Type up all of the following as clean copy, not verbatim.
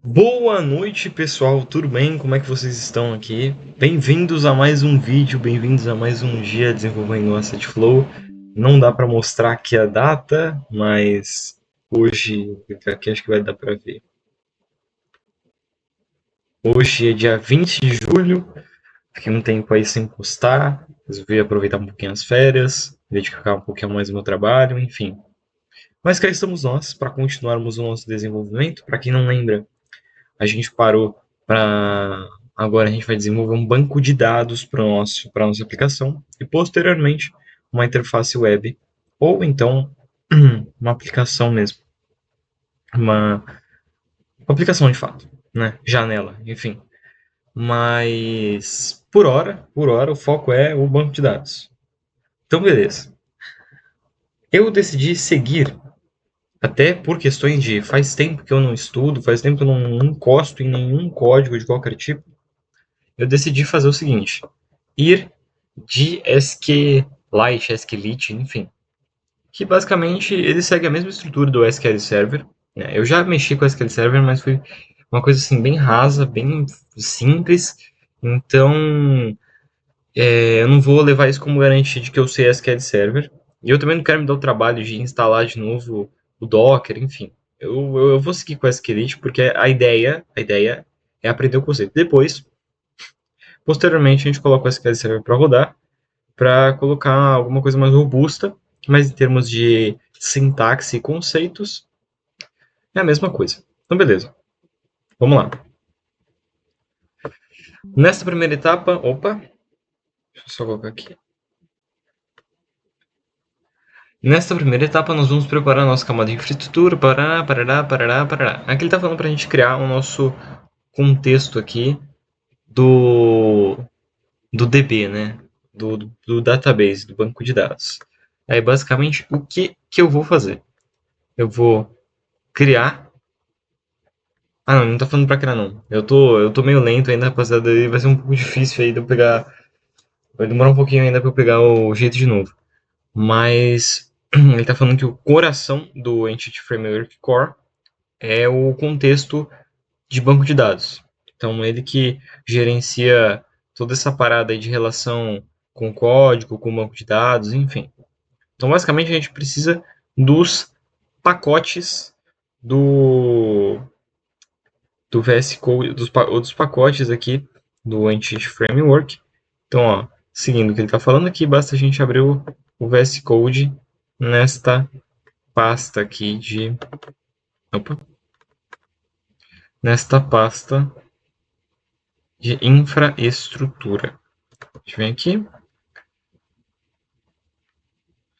Boa noite, pessoal, tudo bem? Como é que vocês estão aqui? Bem-vindos a mais um vídeo, bem-vindos a mais um dia desenvolvendo o Asset Flow. Não dá para mostrar aqui a data, mas hoje, aqui acho que vai dar para ver. Hoje é dia 20 de julho, fiquei um tempo aí sem postar, resolvi aproveitar um pouquinho as férias, dedicar um pouquinho mais ao meu trabalho, enfim. Mas cá estamos nós para continuarmos o nosso desenvolvimento. Para quem não lembra, a gente parou para agora a gente vai desenvolver um banco de dados para a nossa aplicação e posteriormente uma interface web ou então uma aplicação mesmo, uma aplicação de fato, né? Janela, enfim. Mas por hora o foco é o banco de dados. Então beleza. Eu decidi seguir até por questões de faz tempo que eu não estudo, faz tempo que eu não encosto em nenhum código de qualquer tipo. Eu decidi fazer o seguinte: ir de SQLite, SQLite, enfim. Que basicamente ele segue a mesma estrutura do SQL Server, né? Eu já mexi com o SQL Server, mas foi uma coisa assim bem rasa, bem simples. Então eu não vou levar isso como garantia de que eu sei SQL Server. E eu também não quero me dar o trabalho de instalar de novo o Docker, enfim. Eu vou seguir com o SQLite porque a ideia é aprender o conceito. Depois, posteriormente, a gente coloca o SQL Server para rodar para colocar alguma coisa mais robusta, mas em termos de sintaxe e conceitos, é a mesma coisa. Então, beleza. Vamos lá. Nesta primeira etapa, opa, deixa eu só colocar aqui. Nesta primeira etapa, nós vamos preparar a nossa camada de infraestrutura, parará, parará, parará, parará. Aqui ele está falando para a gente criar o nosso contexto aqui do, do DB, né? Do database, do banco de dados. Aí, basicamente, o que eu vou fazer? Eu vou criar. Ah, não, não tá falando pra criar, não. Eu tô meio lento ainda, rapaziada. E vai ser um pouco difícil aí de eu pegar. Vai demorar um pouquinho ainda pra eu pegar o jeito de novo. Mas ele tá falando que o coração do Entity Framework Core é o contexto de banco de dados. Então, ele que gerencia toda essa parada aí de relação com código, com banco de dados, enfim. Então, basicamente, a gente precisa dos pacotes do do VS Code, dos pacotes aqui do Entity Framework. Então, ó, seguindo o que ele está falando aqui, basta a gente abrir o VS Code nesta pasta aqui de. Opa! Nesta pasta de infraestrutura. A gente vem aqui,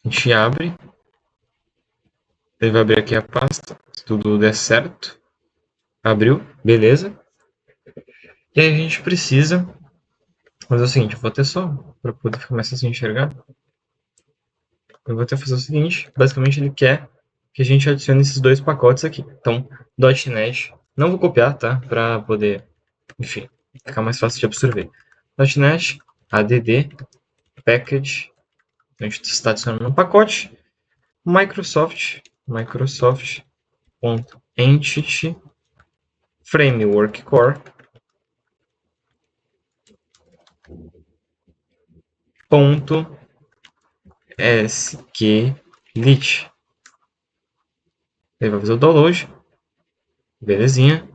a gente abre, ele vai abrir aqui a pasta, se tudo der certo. Abriu, beleza. E aí a gente precisa fazer o seguinte, eu vou até só para poder ficar mais fácil de enxergar. Eu vou até fazer o seguinte, basicamente ele quer que a gente adicione esses dois pacotes aqui. Então, .NET, não vou copiar, tá? Para poder, enfim, ficar mais fácil de absorver. .NET, add, package, a gente está adicionando um pacote, Microsoft.entity framework core ponto SQLite. Ele vai fazer o download, belezinha.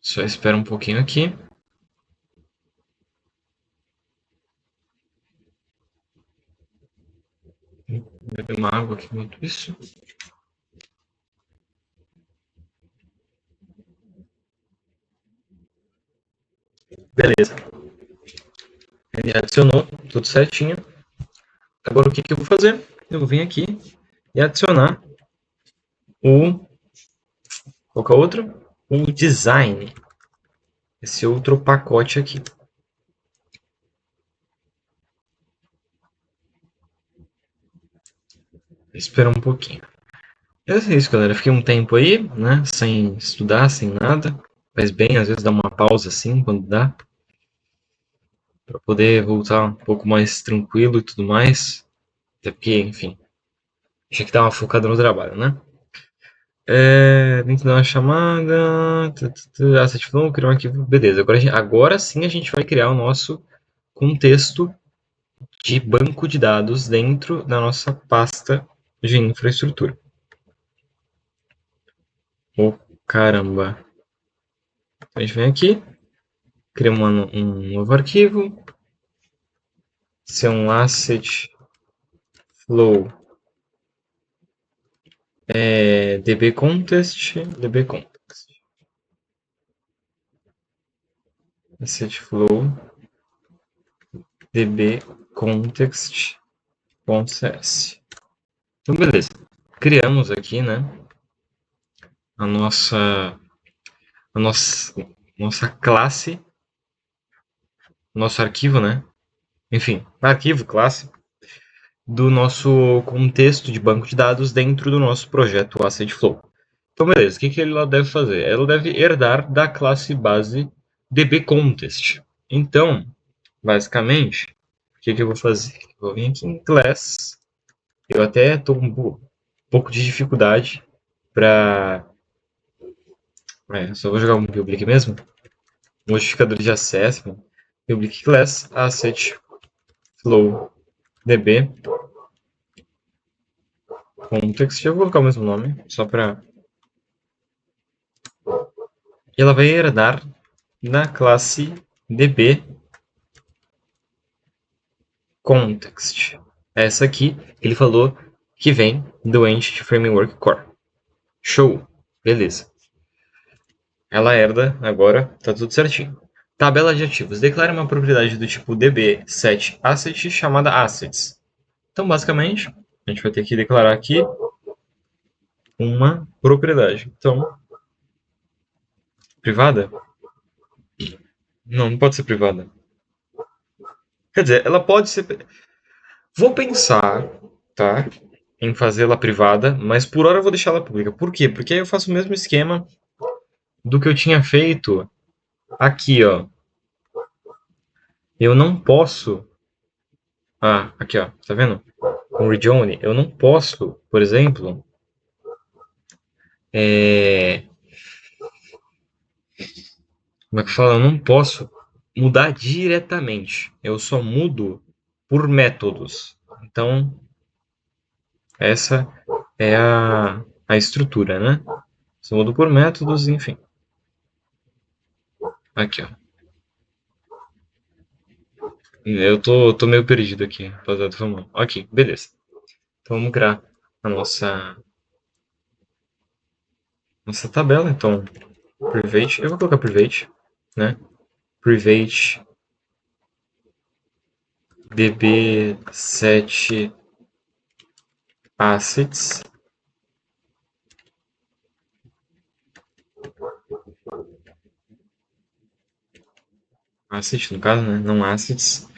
Só espera um pouquinho aqui. Vou beber uma água aqui enquanto isso. Beleza. Ele adicionou tudo certinho. Agora o que eu vou fazer? Eu vou vir aqui e adicionar o. Qual que é o outro? O design. Esse outro pacote aqui. Espera um pouquinho. É isso, galera. Fiquei um tempo aí, né? Sem estudar, sem nada. Faz bem, às vezes, dar uma pausa assim, quando dá. Pra poder voltar um pouco mais tranquilo e tudo mais. Até porque, enfim, tinha que dar uma focada no trabalho, né? Tem que dar uma chamada. Asset flow, criar um arquivo. Beleza, agora sim a gente vai criar o nosso contexto de banco de dados dentro da nossa pasta de infraestrutura. Oh, caramba. A gente vem aqui, cria um novo arquivo. Ser um asset flow dbcontext. Asset flow dbcontext.cs. Então, beleza. Criamos aqui, né, a nossa classe, nosso arquivo, né? Enfim, arquivo, classe, do nosso contexto de banco de dados dentro do nosso projeto Asset Flow. Então, beleza, o que ela deve fazer? Ela deve herdar da classe base dbContest. Então, basicamente, o que eu vou fazer? Eu vou vir aqui em class. Eu até estou com um pouco de dificuldade para. Só vou jogar um public mesmo. Modificador de acesso. Public class asset flow db context. Eu vou colocar o mesmo nome, só para. E ela vai herdar na classe db context. Essa aqui, ele falou que vem do Entity Framework Core. Show! Beleza. Ela herda agora, tá tudo certinho. Tabela de ativos. Declare uma propriedade do tipo db_set_asset chamada assets. Então, basicamente, a gente vai ter que declarar aqui uma propriedade. Então, privada? Não, não pode ser privada. Quer dizer, ela pode ser. Vou pensar, tá? Em fazê-la privada, mas por hora eu vou deixar ela pública. Por quê? Porque aí eu faço o mesmo esquema do que eu tinha feito aqui, ó. Eu não posso. Ah, aqui, ó. Tá vendo? Com read only, eu não posso, por exemplo, como é que fala? Eu não posso mudar diretamente. Eu só mudo por métodos. Então, essa é a estrutura, né? Só mudo por métodos, enfim. Aqui, ó. Eu tô meio perdido aqui, rapaziada. Vamos lá. Ok, beleza. Então vamos criar a nossa tabela. Então, private, eu vou colocar private, né? Private db7 assets. Asset, no caso, né? Não assets.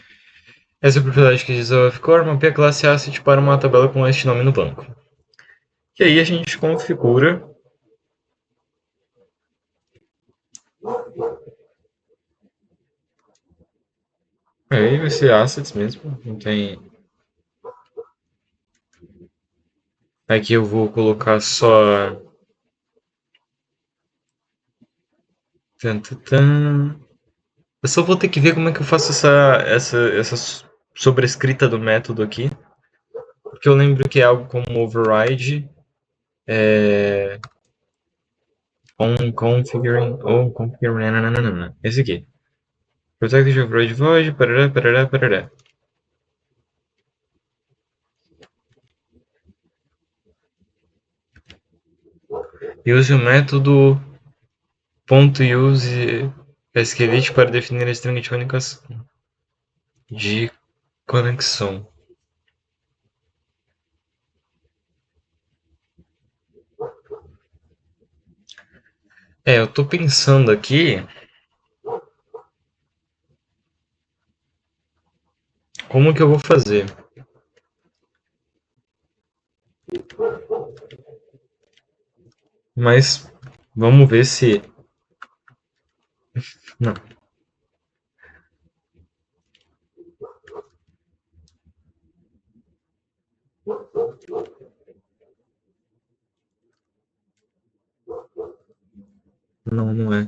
Essa é a propriedade que diz ao fcore, mapeia a classe asset para uma tabela com este nome no banco. E aí a gente configura. Aí vai ser assets mesmo, não tem. Aqui eu vou colocar só. Eu só vou ter que ver como é que eu faço essa sobrescrita do método aqui. Porque eu lembro que é algo como override on configuring. Ou configuring. Nananana. Esse aqui. Protect the override void. Parará, parará, parará. Use o método .use SQLite para definir a string de conexão. Eu tô pensando aqui como que eu vou fazer. Mas vamos ver se. Não. Não, não é.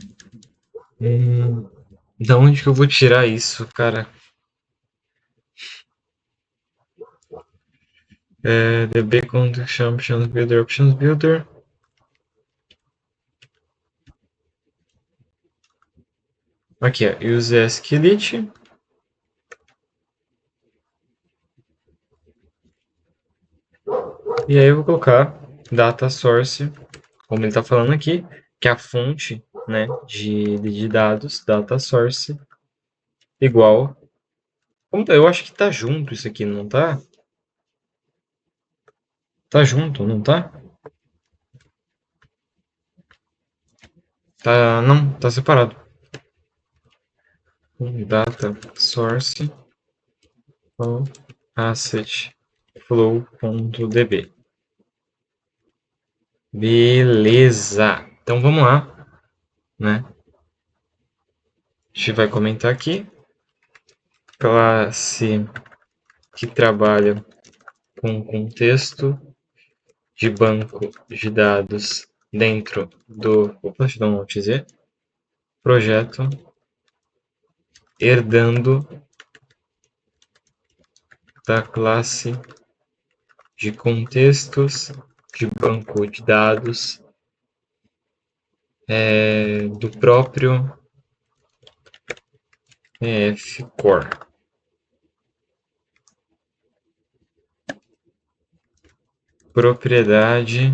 Da onde que eu vou tirar isso, cara? DB Context Options Builder, Options Builder. Aqui, ó, use SQLite. E aí eu vou colocar data source, como ele está falando aqui, que é a fonte, né, de dados, data source, igual. Eu acho que tá junto isso aqui, não tá? Tá junto, não tá? Tá, não, tá separado. Data source asset flow.db. Beleza. Então vamos lá, né? A gente vai comentar aqui. Classe que trabalha com contexto de banco de dados dentro do, opa, deixa eu dar um Alt Z, projeto herdando da classe de contextos de banco de dados do próprio EF-Core. Propriedade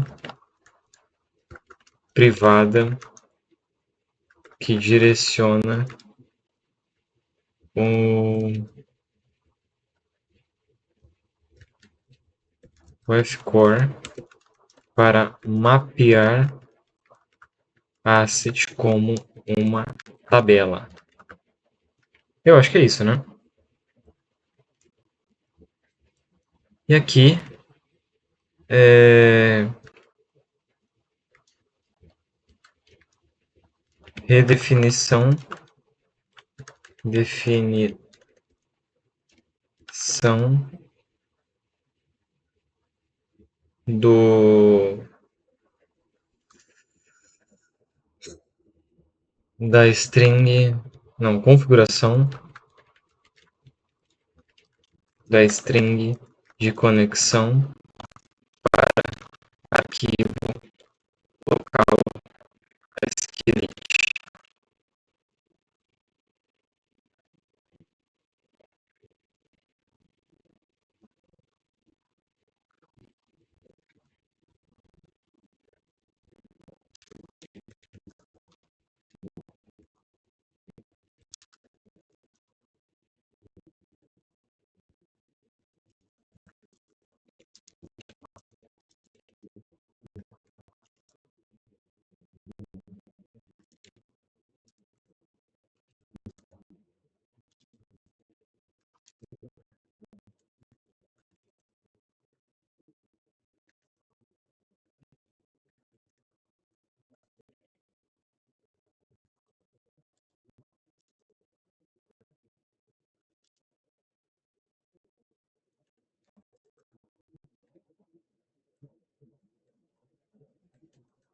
privada que direciona o F-Core para mapear asset como uma tabela. Eu acho que é isso, né? E aqui redefinição, definição do da string, não, configuração da string de conexão arquivo local SQLite.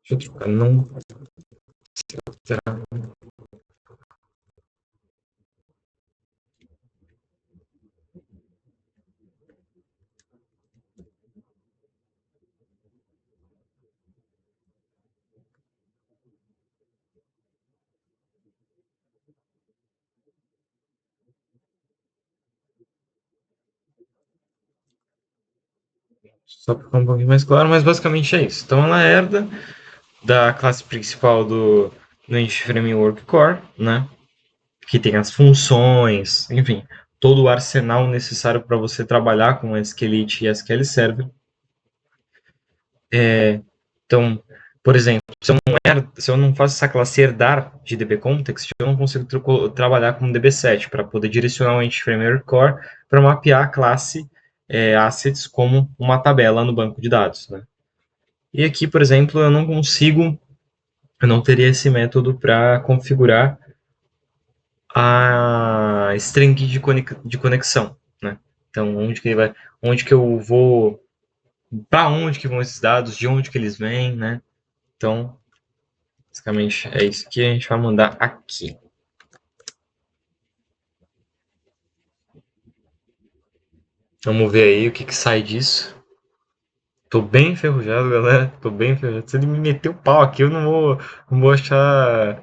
Deixa eu trocar, não será. Só para ficar um pouquinho mais claro, mas basicamente é isso. Então ela herda da classe principal do Entity Framework Core, né? Que tem as funções, enfim, todo o arsenal necessário para você trabalhar com SQLite e SQL Server. Então, por exemplo, se eu não faço essa classe herdar de DB Context, eu não consigo trabalhar com DB7 para poder direcionar o Entity Framework Core para mapear a classe assets como uma tabela no banco de dados, né? E aqui, por exemplo, eu não teria esse método para configurar a string de conexão, né? Então, onde que eu vou, para onde que vão esses dados, de onde que eles vêm, né? Então, Basicamente é isso que a gente vai mandar aqui. Vamos ver aí o que, que sai disso. Tô bem enferrujado, galera. Tô bem enferrujado. Se ele me meter o pau aqui, eu não vou achar.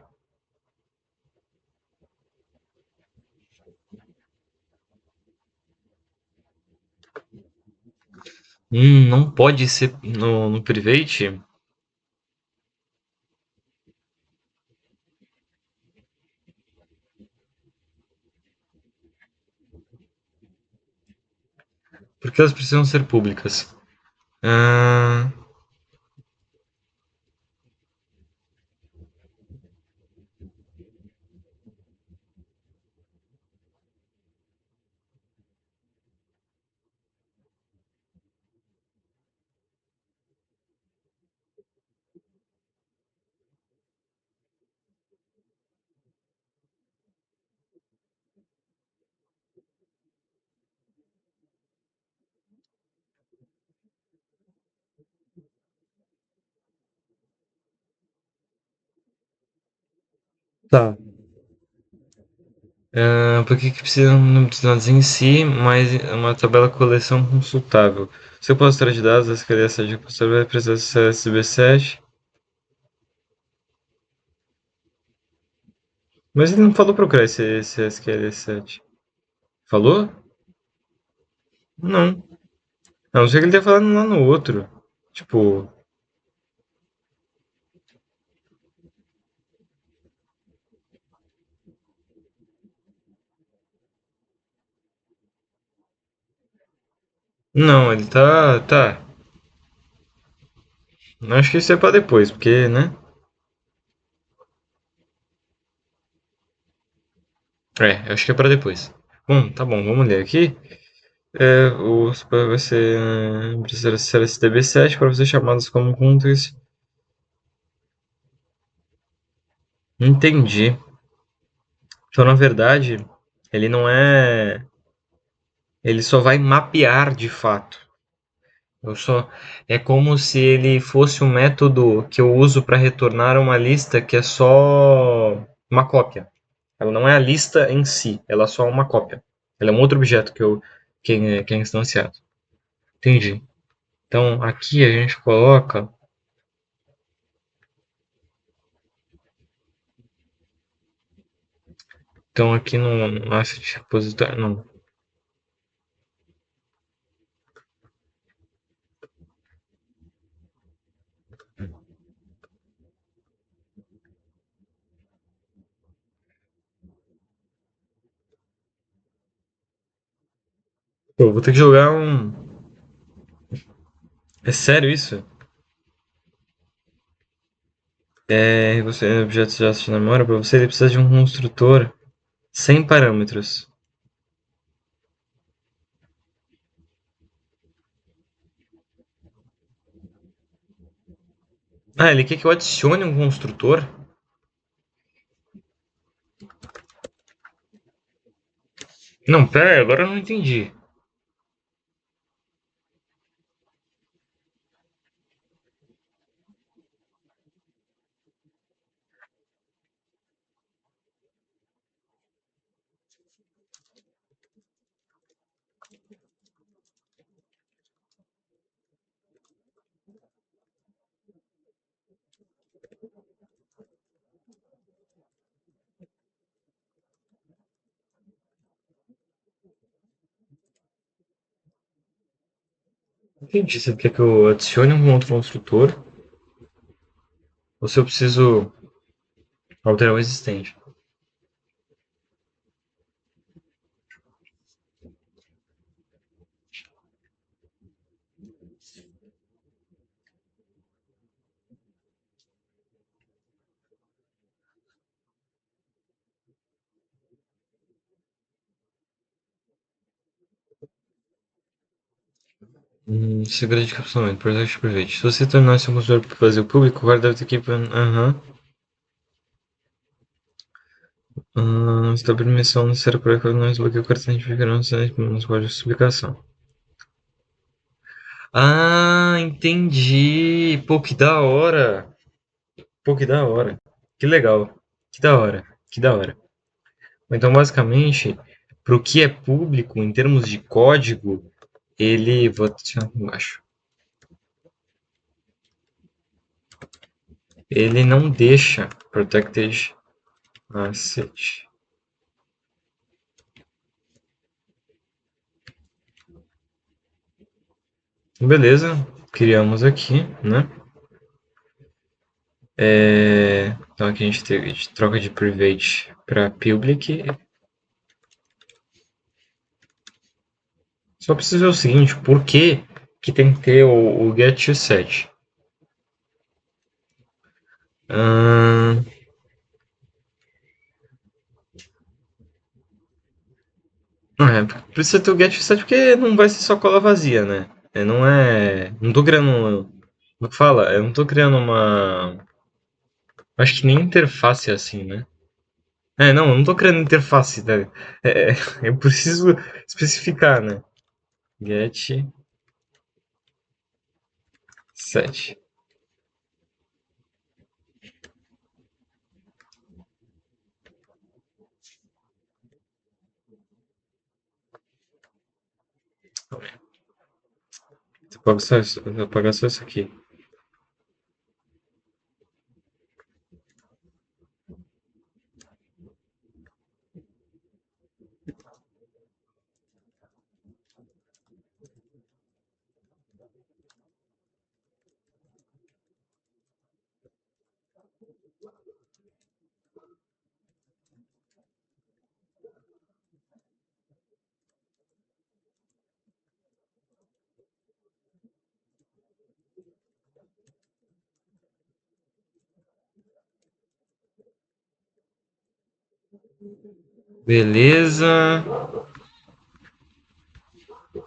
Não pode ser no private? Porque elas precisam ser públicas. Ah, tá. Por que que precisa um número de dados em si, mais uma tabela coleção consultável? Se eu posso extrair de dados, essa criança de customer vai precisar acessar SB7. Mas ele não falou pra eu criar esse SQL7. Falou? Não. A não ser que ele tenha falado lá no outro. Tipo, não, ele tá. Acho que isso é pra depois, porque, né? É, acho que é pra depois. Bom, tá bom, vamos ler aqui. O vai ser precisa ser STB7 para ser chamados como contas. Entendi. Então, na verdade, ele não é. Ele só vai mapear de fato. Eu só. É como se ele fosse um método que eu uso para retornar uma lista que é só uma cópia. Ela não é a lista em si, ela é só uma cópia. Ela é um outro objeto que é instanciado. Entendi. Então aqui a gente coloca. Então aqui no asset repositório. Não. Pô, vou ter que jogar um. É sério isso? Você objetos de asset na memória, para você ele precisa de um construtor sem parâmetros. Ah, ele quer que eu adicione um construtor? Não, pera aí, agora eu não entendi. Entendi. Você quer que eu adicione um outro construtor ou se eu preciso alterar o existente? Segredo de capsulamento, protection private. Se você tornar seu construtor vazio público, agora deve ter que. Aham. Você dá permissão necessária para que não desbloqueie o cartão de identificação nos códigos de explicação. Ah, entendi. Pô, que da hora. Pô, que da hora. Que legal. Que da hora. Que da hora. Então, basicamente, para o que é público, em termos de código, ele. Vou adicionar aqui embaixo. Ele não deixa protected asset. Beleza, criamos aqui, né? Então aqui a gente troca de private para public. Só preciso ver o seguinte, por que tem que ter o get to set? Hum, precisa ter o get to set porque não vai ser só cola vazia, né? Não é. Não tô criando. Como é que fala? Eu não tô criando uma. Acho que nem interface é assim, né? Não, eu não tô criando interface, né? É, eu preciso especificar, né? Get set. Vou apagar só isso aqui. Beleza.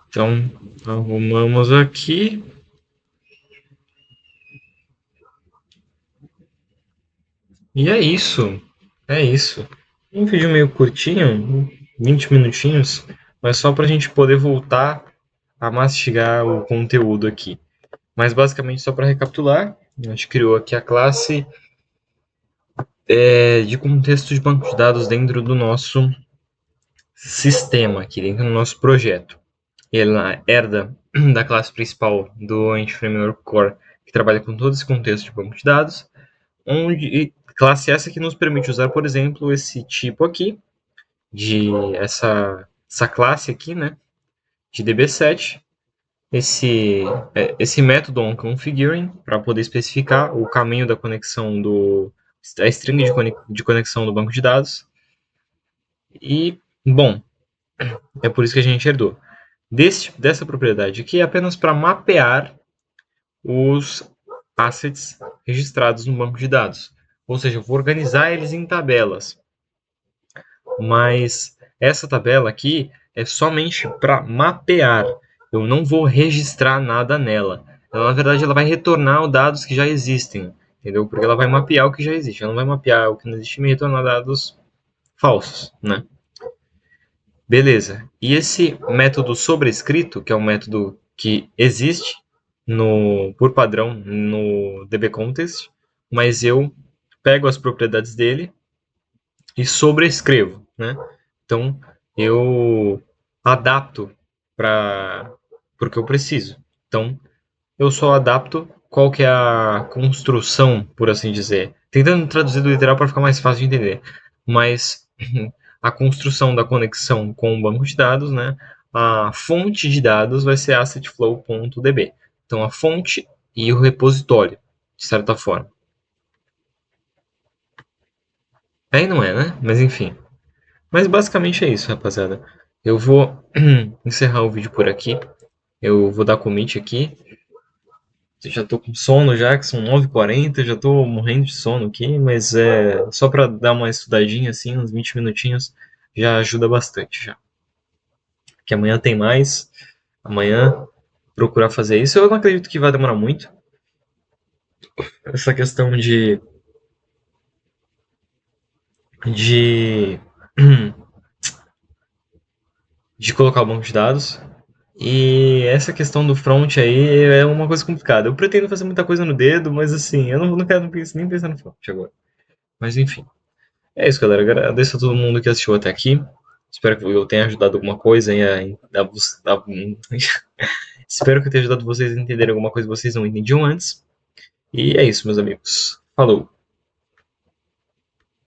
Então, arrumamos aqui. E é isso. É isso. Um vídeo meio curtinho, 20 minutinhos, mas só para a gente poder voltar a mastigar o conteúdo aqui. Mas basicamente, só para recapitular, a gente criou aqui a classe de contexto de banco de dados dentro do nosso sistema, aqui dentro do nosso projeto. Ela herda da classe principal do Entity Framework Core, que trabalha com todo esse contexto de banco de dados, onde classe essa que nos permite usar, por exemplo, esse tipo aqui, de essa classe aqui, né, de db7, esse método onConfiguring, para poder especificar o caminho da conexão a string de conexão do banco de dados. E, bom, é por isso que a gente herdou. Dessa propriedade aqui é apenas para mapear os assets registrados no banco de dados. Ou seja, eu vou organizar eles em tabelas. Mas essa tabela aqui é somente para mapear. Eu não vou registrar nada nela. Ela, na verdade, ela vai retornar os dados que já existem, entendeu? Porque ela vai mapear o que já existe. Ela não vai mapear o que não existe e me retornar dados falsos, né? Beleza. E esse método sobrescrito, que é um método que existe por padrão no dbContext, mas eu pego as propriedades dele e sobrescrevo, né? Então eu adapto para o que eu preciso. Então eu só adapto qual que é a construção, por assim dizer. Tentando traduzir do literal para ficar mais fácil de entender. Mas a construção da conexão com o banco de dados, né? A fonte de dados vai ser assetflow.db. Então a fonte e o repositório, de certa forma. Aí não é, né? Mas enfim. Mas basicamente é isso, rapaziada. Eu vou encerrar o vídeo por aqui. Eu vou dar commit aqui. Já tô com sono já, que são 9h40, já tô morrendo de sono aqui, mas só para dar uma estudadinha assim, uns 20 minutinhos, já ajuda bastante já. Que amanhã tem mais. Amanhã procurar fazer isso. Eu não acredito que vai demorar muito. Essa questão de de colocar o banco de dados. E essa questão do front aí é uma coisa complicada. Eu pretendo fazer muita coisa no dedo, mas assim, eu não quero nem pensar no front agora. Mas enfim. É isso, galera. Agradeço a todo mundo que assistiu até aqui. Espero que eu tenha ajudado alguma coisa espero que eu tenha ajudado vocês a entenderem alguma coisa que vocês não entendiam antes. E é isso, meus amigos. Falou!